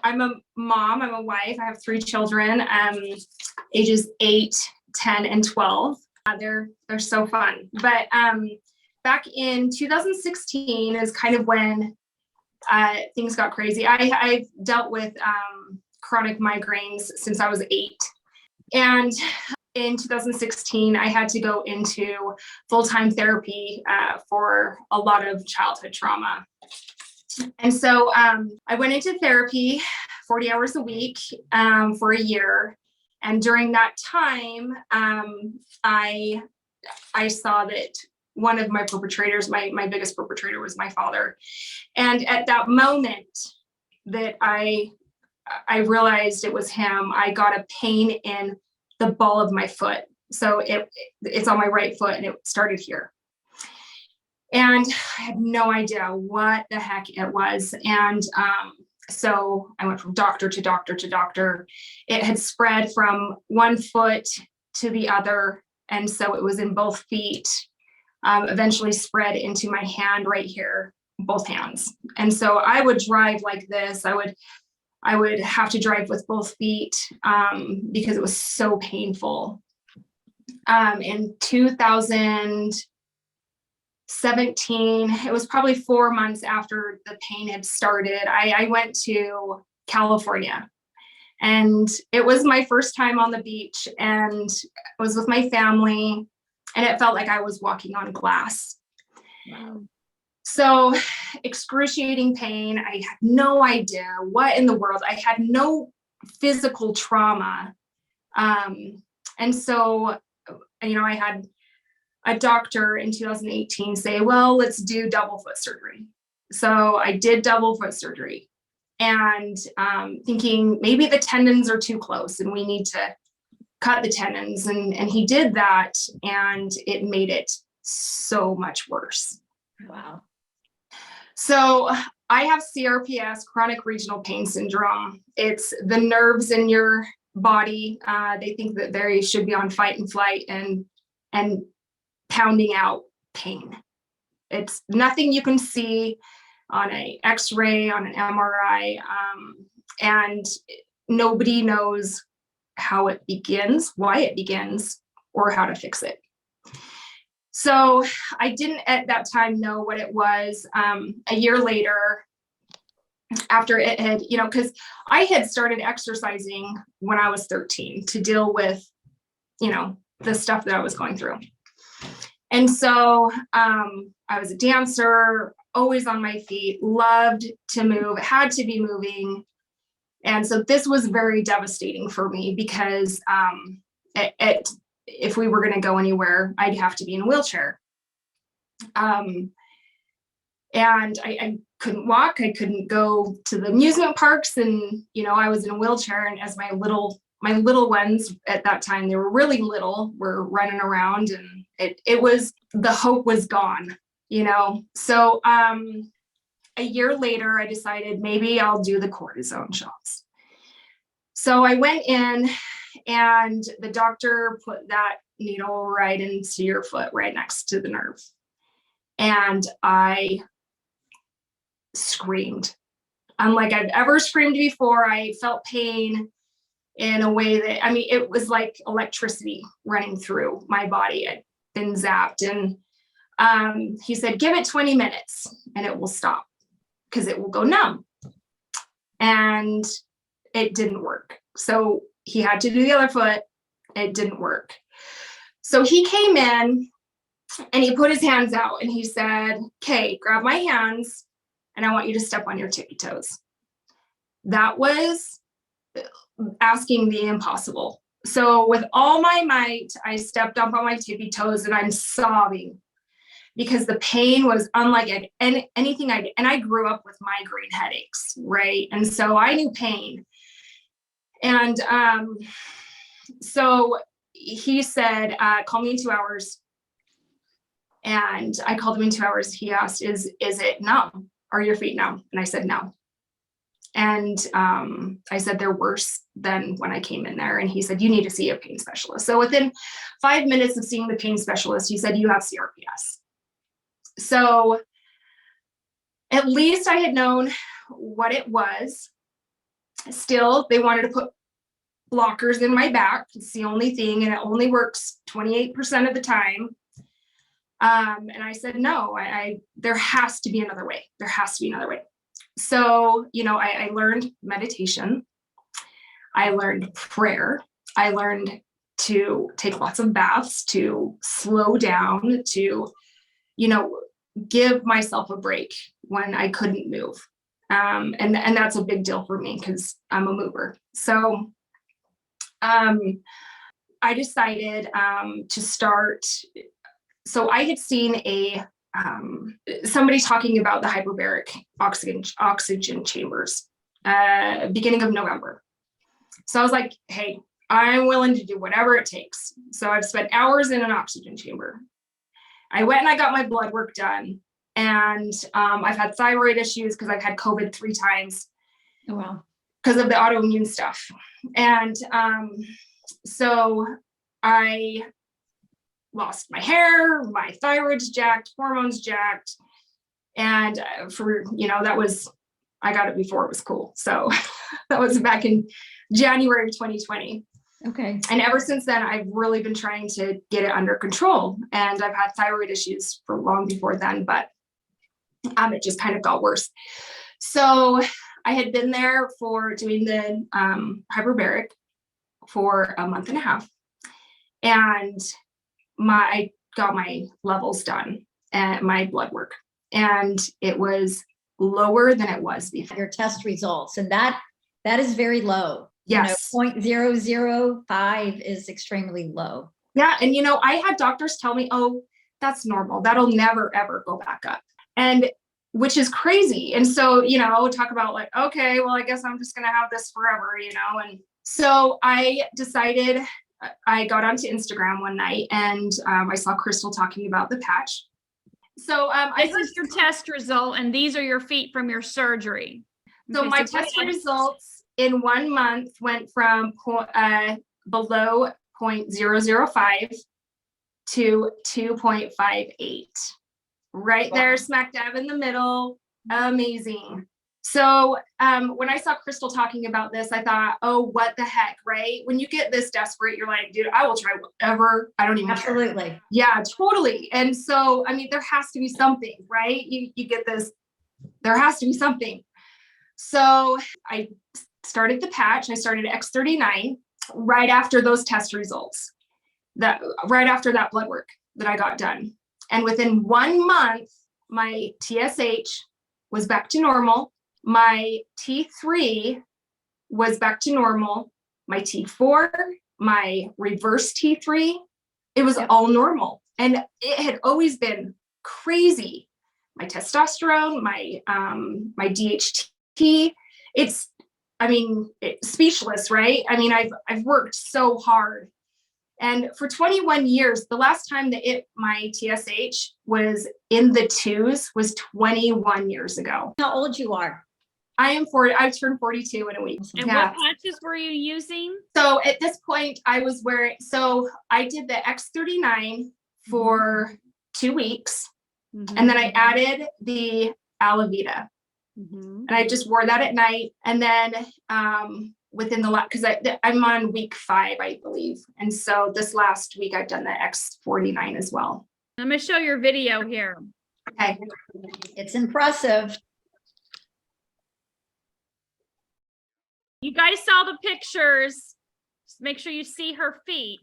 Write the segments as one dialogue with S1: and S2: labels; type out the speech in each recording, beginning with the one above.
S1: I'm a mom, I'm a wife, I have 3 children, ages 8, 10, and 12. They're so fun. But back in 2016 is kind of when things got crazy. I've dealt with chronic migraines since I was 8. And in 2016, I had to go into full-time therapy for a lot of childhood trauma. And so I went into therapy 40 hours a week for a year. And during that time, I saw that one of my perpetrators, my biggest perpetrator, was my father. And at that moment that I realized it was him, I got a pain in the ball of my foot. So it's on my right foot, and it started here. And I had no idea what the heck it was. And so I went from doctor to doctor to doctor. It had spread from one foot to the other. And so it was in both feet, eventually spread into my hand right here, both hands. And so I would drive like this. I would have to drive with both feet because it was so painful. In 2017, it was probably 4 months after the pain had started, I went to California, and it was my first time on the beach, and I was with my family, and it felt like I was walking on glass. Wow. So excruciating pain. I had no idea what in the world. I had no physical trauma. And so, I had a doctor in 2018 say, well, let's do double foot surgery. So I did double foot surgery, and thinking maybe the tendons are too close and we need to cut the tendons. And he did that, and it made it so much worse.
S2: Wow.
S1: So I have CRPS, chronic regional pain syndrome. It's the nerves in your body. They think that they should be on fight and flight and pounding out pain. It's nothing you can see on an X-ray, on an MRI, and nobody knows how it begins, why it begins, or how to fix it. So I didn't at that time know what it was. A year later, after it had, because I had started exercising when I was 13 to deal with, the stuff that I was going through. And so I was a dancer, always on my feet, loved to move, had to be moving. And so this was very devastating for me because if we were going to go anywhere, I'd have to be in a wheelchair. And I couldn't walk. I couldn't go to the amusement parks. And, I was in a wheelchair, and as my little ones at that time, they were really little, were running around, and it was, the hope was gone, So a year later, I decided maybe I'll do the cortisone shots. So I went in, and the doctor put that needle right into your foot, right next to the nerve. And I screamed. Unlike I've ever screamed before. I felt pain in a way that, it was like electricity running through my body. I'd been zapped. And he said, give it 20 minutes and it will stop because it will go numb. And it didn't work. So he had to do the other foot. It didn't work. So he came in and he put his hands out and he said, okay, grab my hands and I want you to step on your tippy toes. That was asking the impossible. So with all my might, I stepped up on my tippy toes and I'm sobbing because the pain was unlike anything I did. And I grew up with migraine headaches, right? And so I knew pain. And so he said, call me in 2 hours. And I called him in 2 hours. He asked, is it numb? Are your feet numb? And I said, no. And I said, they're worse than when I came in there. And he said, you need to see a pain specialist. So within 5 minutes of seeing the pain specialist, he said, you have CRPS. So at least I had known what it was. Still, they wanted to put blockers in my back. It's the only thing, and it only works 28% of the time. And I said, no, there has to be another way. There has to be another way. So, I learned meditation. I learned prayer. I learned to take lots of baths, to slow down, to, give myself a break when I couldn't move. And that's a big deal for me because I'm a mover. So I decided to start. So I had seen somebody talking about the hyperbaric oxygen chambers beginning of November. So I was like, hey, I'm willing to do whatever it takes. So I've spent hours in an oxygen chamber. I went and I got my blood work done. And I've had thyroid issues because I've had COVID 3 times.
S2: Oh, wow.
S1: Because of the autoimmune stuff. And so I lost my hair, my thyroid's jacked, hormones jacked. And I got it before it was cool. So that was back in January of 2020.
S2: Okay.
S1: And ever since then, I've really been trying to get it under control. And I've had thyroid issues for long before then, but it just kind of got worse. So I had been there for doing the hyperbaric for a month and a half. And I got my levels done and my blood work. And it was lower than it was before.
S2: Your test results. And that is very low.
S1: Yes.
S2: 0.005 is extremely low.
S1: Yeah. And, I had doctors tell me, oh, that's normal. That'll never, ever go back up. And which is crazy. And so, I would talk about like, okay, well, I guess I'm just going to have this forever, And so I decided, I got onto Instagram one night and I saw Crystal talking about the patch. So
S3: this is your test result, and these are your feet from your surgery.
S1: So
S3: Okay,
S1: my test results in 1 month went from below 0.005 to 2.58. Right there, smack dab in the middle. Amazing. So when I saw Crystal talking about this, I thought, oh, what the heck, right? When you get this desperate, you're like, dude, I will try whatever. I don't even
S2: Absolutely.
S1: care. Yeah, totally. And so, there has to be something, right? You get this, there has to be something. So I started the patch. I started X39 right after those test results, right after that blood work that I got done. And within 1 month, my TSH was back to normal. My T3 was back to normal. My T4, my reverse T3, it was all normal. And it had always been crazy. My testosterone, my DHT, it's speechless, right? I've worked so hard. And for 21 years, the last time that my TSH was in the 2s was 21 years ago.
S2: How old you are?
S1: I am 40. I turned 42 in a week.
S3: And what patches were you using?
S1: So at this point, I was I did the X39 for 2 weeks. Mm-hmm. And then I added the Alavita. Mm-hmm. And I just wore that at night. And then within because I'm on week 5, I believe. And so this last week, I've done the X49 as well.
S3: I'm going to show your video here.
S1: Okay.
S2: It's impressive.
S3: You guys saw the pictures. Just make sure you see her feet.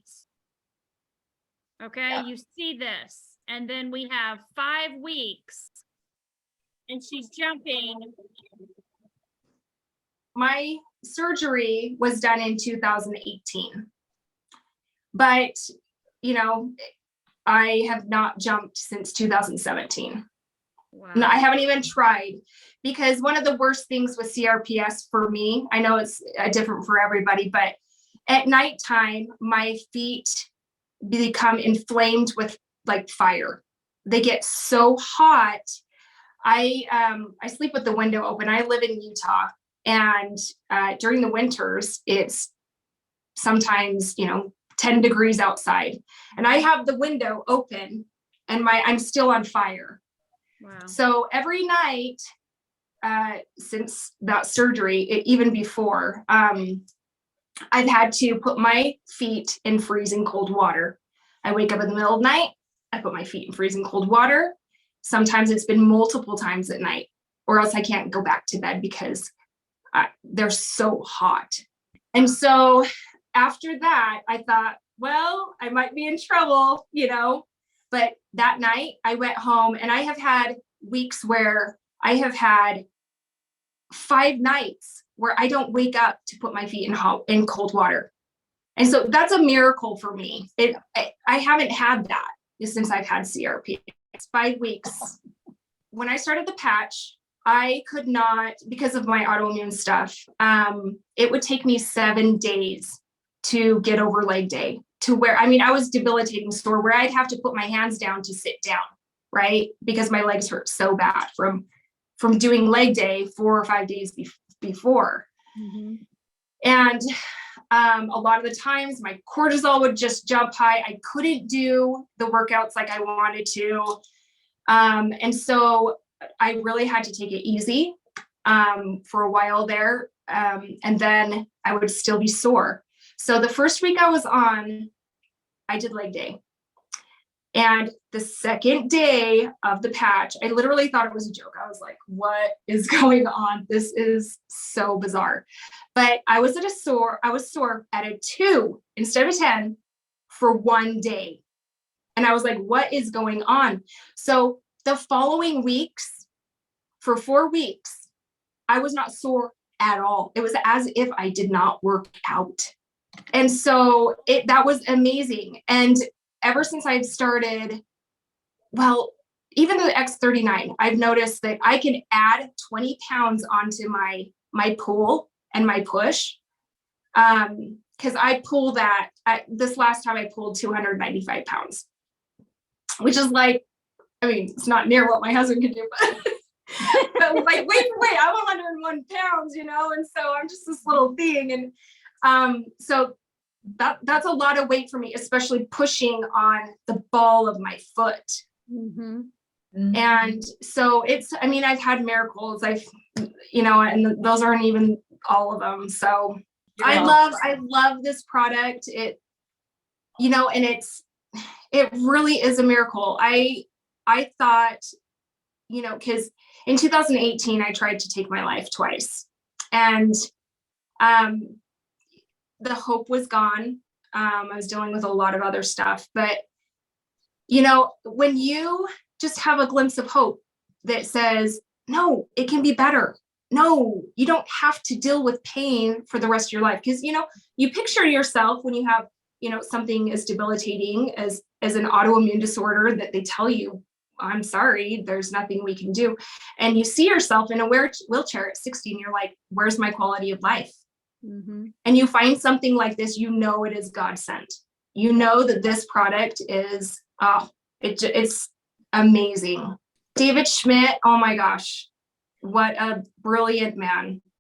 S3: Okay, you see this. And then we have 5 weeks. And she's jumping.
S1: My surgery was done in 2018. But, I have not jumped since 2017. Wow. No, I haven't even tried, because one of the worst things with CRPS for me, I know it's different for everybody, but at nighttime, my feet become inflamed with like fire. They get so hot. I sleep with the window open. I live in Utah, and during the winters, it's sometimes, 10 degrees outside, and I have the window open and I'm still on fire. Wow. So every night since that surgery, even before, I've had to put my feet in freezing cold water. I wake up in the middle of the night, I put my feet in freezing cold water. Sometimes it's been multiple times at night, or else I can't go back to bed because they're so hot. And so after that, I thought, well, I might be in trouble, but that night I went home, and I have had weeks where I have had 5 nights where I don't wake up to put my feet in cold water. And so that's a miracle for me. I haven't had that since I've had CRP. It's 5 weeks. When I started the patch, I could not, because of my autoimmune stuff, it would take me 7 days to get over leg day, to where, I was debilitating sore, where I'd have to put my hands down to sit down, right? Because my legs hurt so bad from doing leg day 4 or 5 days before.
S3: Mm-hmm.
S1: And a lot of the times my cortisol would just jump high. I couldn't do the workouts like I wanted to. And so I really had to take it easy for a while there. And then I would still be sore. So the first week I was on, I did leg day. And the second day of the patch, I literally thought it was a joke. I was like, what is going on? This is so bizarre. But I was sore at a 2 instead of 10 for 1 day. And I was like, what is going on? So the following weeks, for 4 weeks, I was not sore at all. It was as if I did not work out. And so that was amazing. And ever since I've started, well, even the X39, I've noticed that I can add 20 pounds onto my pull and my push. Because I pull that, this last time I pulled 295 pounds, which is like, it's not near what my husband can do, but like, wait, I'm 101 pounds, and so I'm just this little thing. And so that's a lot of weight for me, especially pushing on the ball of my foot.
S3: Mm-hmm.
S1: And so I've had miracles, and those aren't even all of them. So I love this product. And it really is a miracle. I thought, because in 2018, I tried to take my life twice, and the hope was gone. I was dealing with a lot of other stuff, but when you just have a glimpse of hope that says, no, it can be better. No, you don't have to deal with pain for the rest of your life. Because, you picture yourself when you have, something as debilitating as an autoimmune disorder that they tell you, I'm sorry, there's nothing we can do. And you see yourself in a wheelchair at 60 and you're like, where's my quality of life?
S3: Mm-hmm.
S1: And you find something like this, it is God sent. That this product is, it's amazing. David Schmidt, oh my gosh, what a brilliant man.